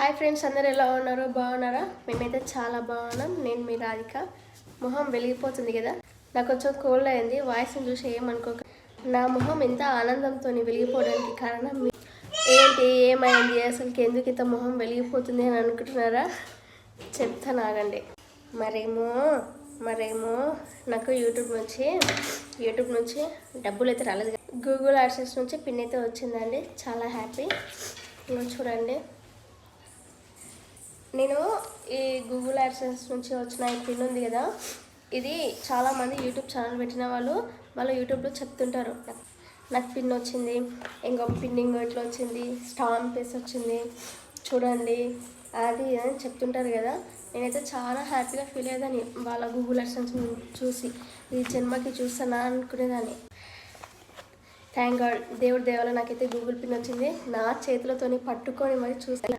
Hi friends, అందరు ఎలా ఉన్నారు? బాగున్నారా? మేమైతే చాలా బాగున్నాం. నేను మీ రాధిక. మొహం వెలిగిపోతుంది కదా, నాకు కొంచెం కోల్డ్ అయింది. వాయిస్ని చూసి ఏమనుకోక. నా మొహం ఎంత ఆనందంతో వెలిగిపోవడానికి కారణం ఏంటి, ఏమైంది, అసలుకి ఎందుకు ఇంత మొహం వెలిగిపోతుంది అని అనుకుంటున్నారా? చెప్తాను, ఆగండి. మరేమో నాకు యూట్యూబ్ నుంచి డబ్బులు అయితే రాలేదు. గూగుల్ యాడ్సెన్స్ నుంచి పిన్ అయితే వచ్చిందండి. చాలా హ్యాపీ. ఇంకా చూడండి, నేను ఈ గూగుల్ యాడ్సెన్స్ నుంచి వచ్చిన ఈ పిన్ ఉంది కదా, ఇది చాలామంది యూట్యూబ్ ఛానల్ పెట్టిన వాళ్ళు యూట్యూబ్లో చెప్తుంటారు, నాకు పిన్ వచ్చింది, ఇంకో పిన్నింగ్ ఇట్లా వచ్చింది, స్టాంప్ వేసి వచ్చింది చూడండి అది అని చెప్తుంటారు కదా. నేనైతే చాలా హ్యాపీగా ఫీల్ అయ్యేదాన్ని వాళ్ళ గూగుల్ యాడ్సెన్స్ చూసి. ఈ జన్మకి చూస్తానా అనుకునేదాన్ని. థ్యాంక్ గాడ్, దేవుడి దేవాల నాకైతే గూగుల్ పిన్ వచ్చింది. నా చేతులతోని పట్టుకొని మరి చూస్తాను.